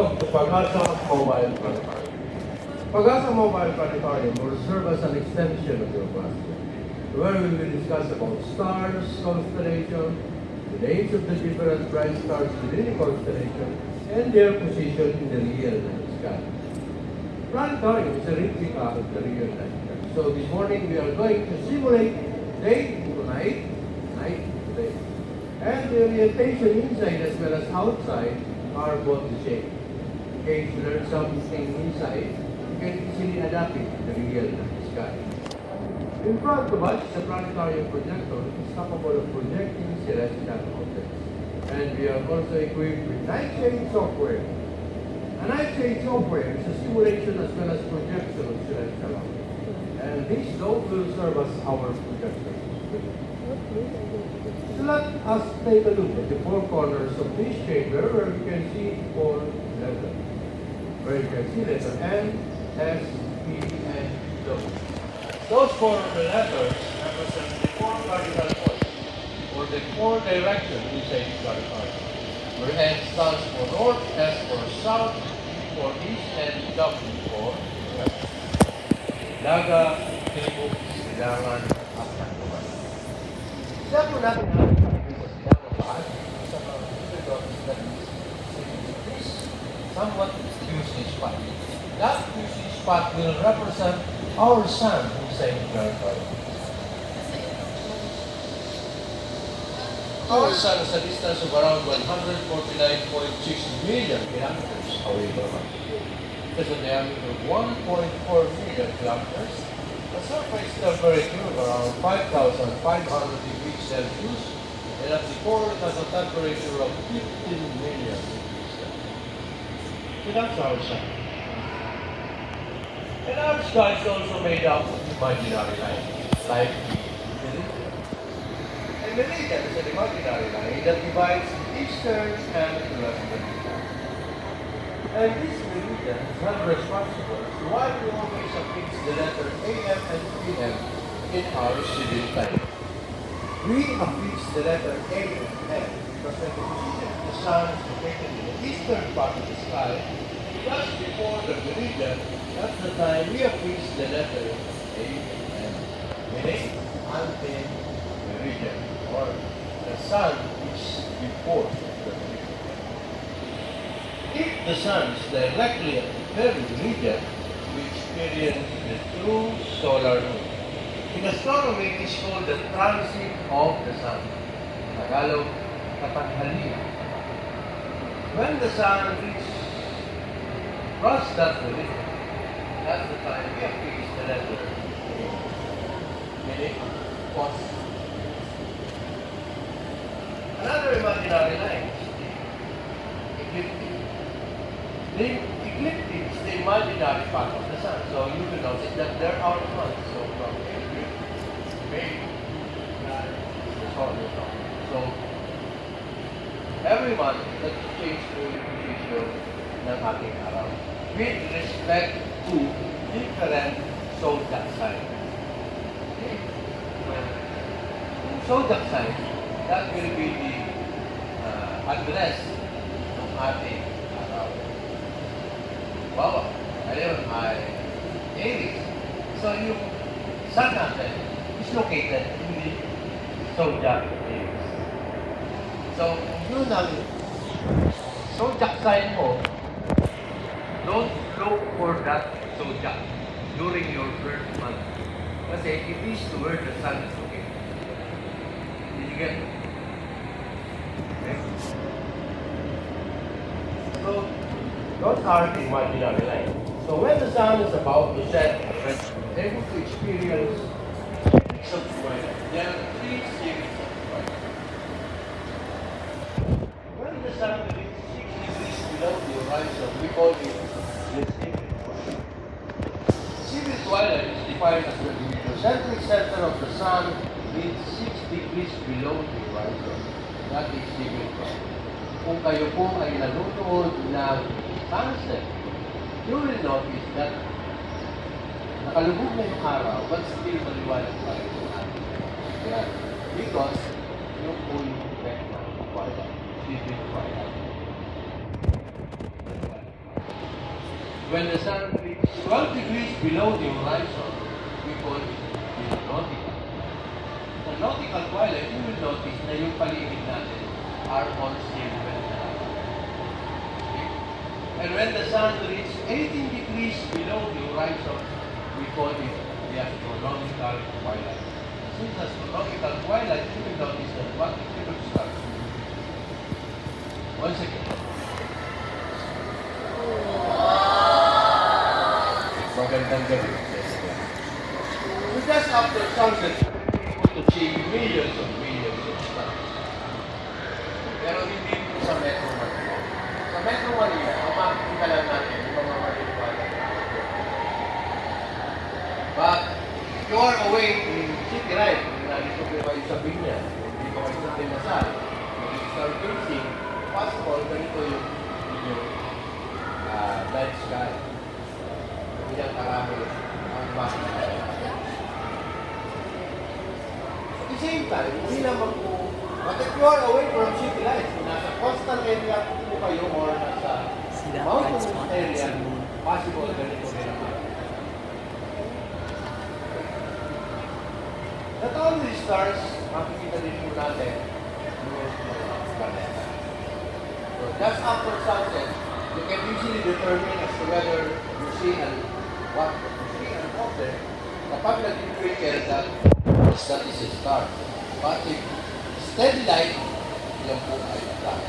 Welcome to PAGASA Mobile Planetarium. PAGASA Mobile Planetarium will serve as an extension of your classroom, where we will discuss about stars, constellation, the names of the different bright stars within the constellation, and their position in the real night sky. Planetarium is a replica of the real night sky. So this morning we are going to simulate day to night, night to day. And the orientation inside as well as outside are both the same. In case you learn something inside, you can easily adapt it to the real night sky. In front of us is a planetarium projector which is capable of projecting celestial objects. And we are also equipped with Nightshade software. A Nightshade software is a simulation as well as projection of celestial objects. And this node will serve as our projector. So let us take a look at the four corners of this chamber where we can see four letters. Where you can see letter N, S, P, and those. Those four letters represent the four cardinal points, or the four directions inside the planetarium. Where N stands for north, S for south, P for east, and W for west. Daga, Timog, Silangan, at Tacloban. Siya po natin ang somewhat fusing spot. That fusing spot will represent our sun inside the planetarium. Our sun is a distance of around 149.6 million kilometers away from us. It has a diameter of 1.4 million kilometers. The surface temperature of around 5,500 degrees Celsius, and at the core it has a temperature of 15 million degrees Celsius. So that's our sun. And our sky is also made up of imaginary lines, like the meridian. A meridian is an imaginary line that divides the eastern and the western sky. And this meridian is not responsible so why we always affix the letter AM and PM in our civil time. We affix the letter AM because when the sun is located in the eastern part of the sky, just before the meridian, that's the time we affix the letter AM, meaning ante-meridian, or the sun is before the meridian. If the sun is directly at the very meridian, we experience the true solar moon. In astronomy, it is called the transit of the sun. In Tagalog, katanghalian. When the sun crosses that meridian, that's the time we affix the letter meaning cos. Another imaginary line is the ecliptic. The ecliptic is the imaginary part of the sun. So you will notice that there are months. So from April, May, July, so every month, nag-change to yung position ng ating araw with respect to different zodiac signs. Okay? Zodiac sign, that will be the address ng ating araw. Wow, ayun ay Aries. So yung sun natin is located in the zodiac Aries. So kung yun ang zodiac sign mo, don't look for that zodiac during your birth month. Kasi it is where the sun is located. Did you get it? Okay. So those are the imaginary lines. So when the sun is about to set, we're able to experience series of twilight. There are three series of twilight. When the sun is 6 degrees below the horizon, we call it the civil twilight. Civil twilight is defined as when the geocentric center of the sun is 6 degrees below the horizon. That is civil twilight. Kung kayo po ay nanonood ng sunset, you will notice that nakalubog na yung araw but still maliwanag pa rin yung ating. Kaya, because yung po yung effect ng twilight, civil twilight. When the sun reaches 12 degrees below the horizon, we call it the nautical. Sa nautical twilight, you will notice na yung paligid natin are all silver na. Okay? And when the sun reaches 18 degrees below the horizon, we call it the astronomical twilight. Since astronomical twilight, you will notice that what it will start. Once again. Magandang gabi. So just after sunset, you will be able to see millions of stars. Pero hindi po sa Metro Manila. Sa Metro Manila, ang makikita lang natin yung mga maliliwanag na. But if you are away in City Life, nandito kayo sa Pinya, dito kayo sa Timasal, stargazing, possible, ganito yung night sky. Hindi karami ang makikita. At the same time, hindi naman po, but if you are away from city life, nasa coastal area po kayo or nasa mountainous area, possible ganito rin naman. Not only stars, makikita din po natin yung mga planeta. So just after sunset, you can easily determine as to whether you see what you see an object. Kapag nag-twinkle, that is a star. But if steady light, yan po ay star.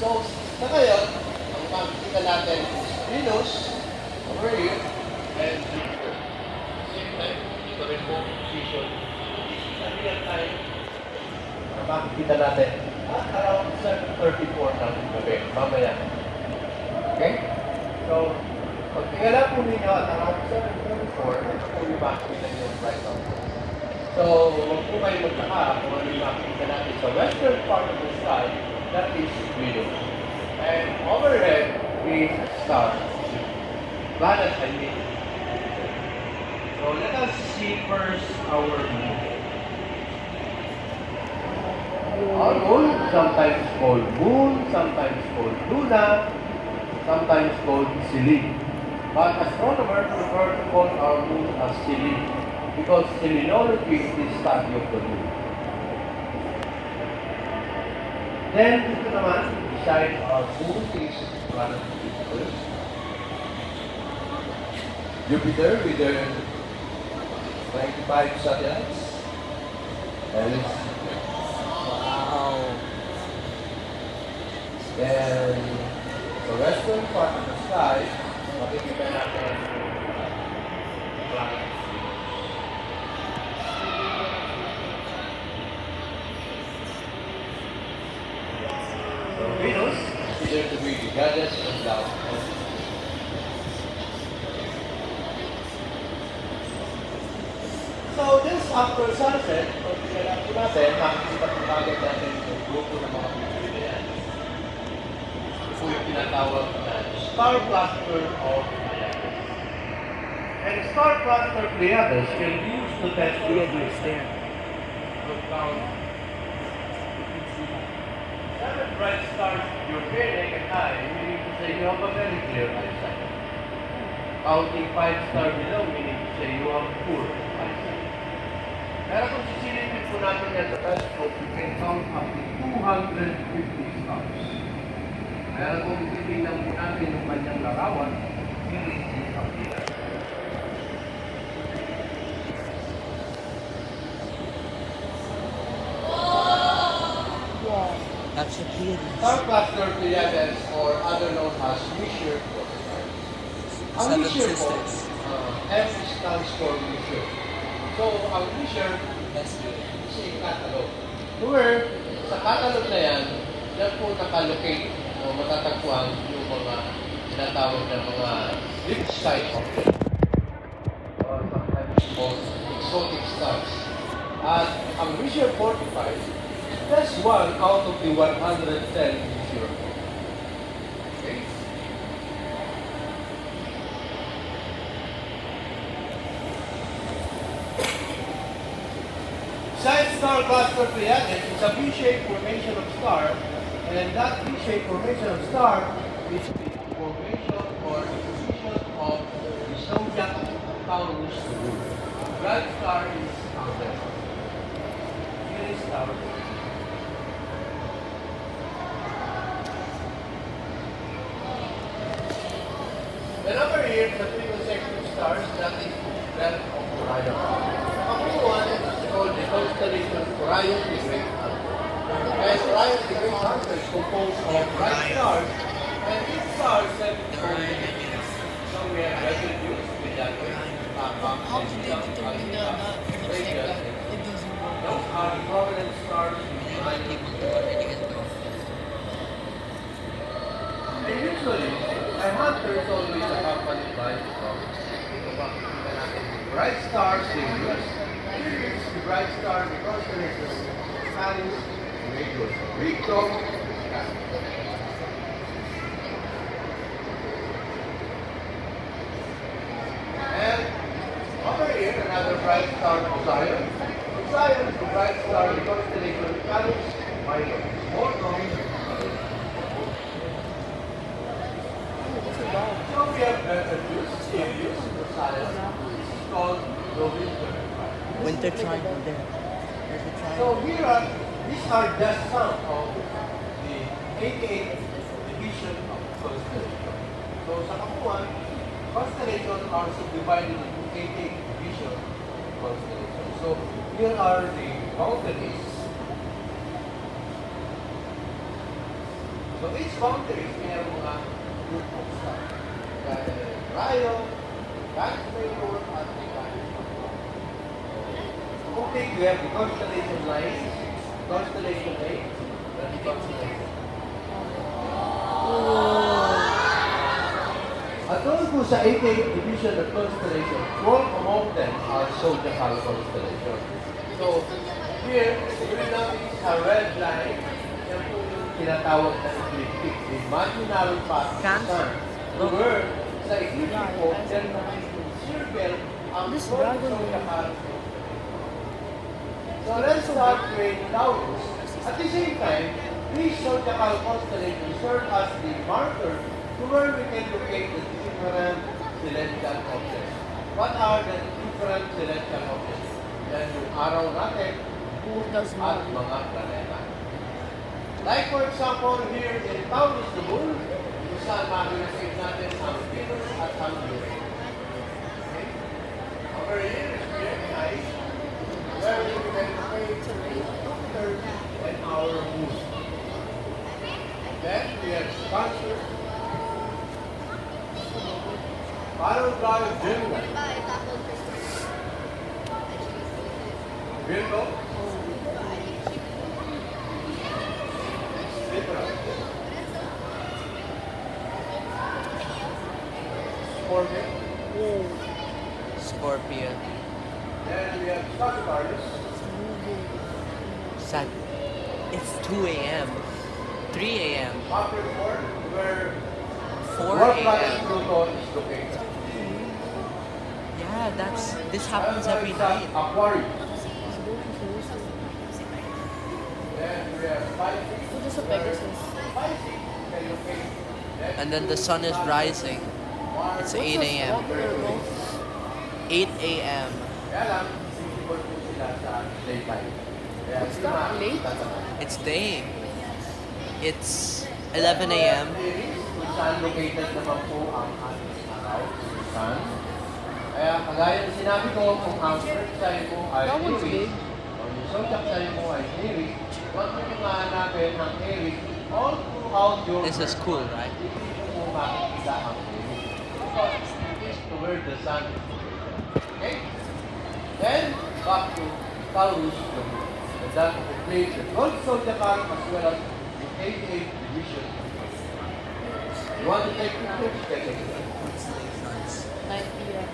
So, sa ngayon, ang makikita natin is Venus, over here, and Jupiter. Same time, dito rin po position. Sa real time, ang makikita natin at around 7:34 ng gabi, mamaya. Okay? So, pag tingala po ninyo at around 7:34, ito po yung makikita nyo right now. So, huwag po kayo magtaka kung ano yung makikita natin sa western part of the sky, that is Venus. And overhead is stars. Planet, I mean. So, let us see first our moon. Our moon, sometimes called moon, sometimes called luna, sometimes called Selene. But astronomers prefer to call our moon as Selene because selenology is the study of the moon. Then, dito naman, beside our moon is planet Jupiter. Jupiter with their 95 satellites. And Wow. then, the western part of the sky, makikita natin planet. So Venus is considered to be the goddess of love. So just after sunset, pag pinala po natin, makikita po agad natin yung grupo ng mga bibili na yan. Ito yung tinatawag na star cluster of Pleiades. And star cluster Pleiades can be used to test the understand. To count 7 bright stars with your bare naked eye, meaning to say you have a very clear eyesight. Counting 5 stars below, meaning to say you have poor eyesight. Pero kung sisilipin po natin yan sa telescope, you can count up to 250 stars. Pero kung titignan po natin yung kanyang larawan, hindi kapila. That's a beauty. Star cluster Pleiades, or other known as Messier stars. Ang Seven Messier po, sisters. M stands for Messier. So, ang Messier Yes. is a catalog. Where, sa catalog na yan, dyan po nakalocate o matatagpuan yung mga tinatawag na mga deep side objects. Or sometimes called exotic stars. At ang Messier 45, that's one out of the 110 Messier. Okay? Besides star cluster Pleiades, it's a V-shaped formation of star, and that V-shaped formation of star is the formation or the position Bright star is out there. Here is star. The number here, the three consecutive stars, that is the belt of Orion. The couple one is called the constellation of Orion the Great Hunter. And Orion the Great Hunter is composed of bright stars, and these stars have their own dimensions. So we have residues with that way. How did they determine the intersect? It doesn't work. Those are prominent stars in Orion. And usually, a hunter is always accompanied by the prophets. Bright stars they use. Here is the bright star because there is a Salis Regulus. Rico. And over here, another bright star, Zion. Zion is the bright star in the constellation Salis Minor. More prominent. So we have mathews, Sirius, Lucaslogue. This is called the Winter triangle there. There's a So triangle. here these are just some of the 88 division of constellation. So sa kapuan, constellation are subdivided into 88 division of constellation. So here are the boundaries. So each boundaries may have mga group of stars. Orion, Major, at the okay, we have the constellation lines, constellation 8, and the constellation. At doon po sa 88 division of constellation, 12 among them are zodiacal constellation. So, here, green natin sa red line, yan po yung tinatawag na ecliptic, the imaginary path of the sun. Where, sa ecliptic po, yan po circle ang zodiacal. So let's start with Taurus. At the same time, these zodiacal constellations serve as the marker to where we can locate the different celestial objects. What are the different celestial objects? Yan yung araw natin, moon, at mga planeta. Like for example, here in Taurus, the moon, kung saan makikasave natin ang Venus at ang Uranus. Okay? Over here is Gemini, where we can locate Jupiter and our moon. Then we have Cancer, Paragon, Gemini, Virgo, Libra, Scorpio, Scorpio. then we have Sagittarius, It's 2 a.m. 3 a.m. Capricorn, where 4 Dwarf planet a.m. Pluto is located. Yeah, this happens every night. Aquarius. Then we have Pisces. What is a Pegasus? Pisces can locate. And then the sun is rising. It's 8 a.m. 8 a.m. Kaya lang, visible po sila sa daytime. Kaya It's not late? It's day. It's 11 a.m. Kung saan located naman po ang ating araw, sun. Kaya kagaya ng sinabi ko, kung ang first sign mo ay That one's Aries, big. o yung zodiac sign mo ay Aries, huwag mo yung mahanapin ang Aries all throughout your This is cool, right? Hindi mo makikita ang Aries. Because it is to where the sun is located. Okay? Then, back to Taurus, and that plays the 12 zodiacal as well as the 88 division. You want to take pictures? Take a picture. 9 p.m.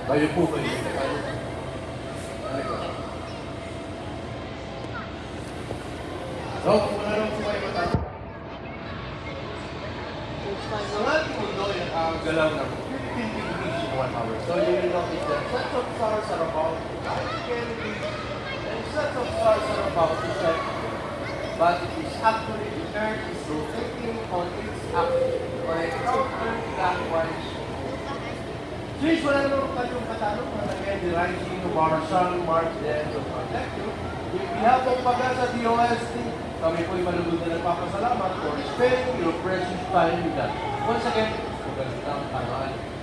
Kayo po ba yun? So, kung ano lang po kayo matanong. Ang ating mundo galaw ng 15 degrees in 1 hour. So you will notice that sets of stars are about 9 degrees and sets of stars are about to set. But it is actually the Earth is rotating on its axis or a counterclockwise. Since wala naman kanyang katanungan, again, the rising of our sun marks the end of our lecture. In behalf of PAGASA DOST, kami po'y malugod na nagpapasalamat for spending your precious time with us. Once again, magandang tanghali.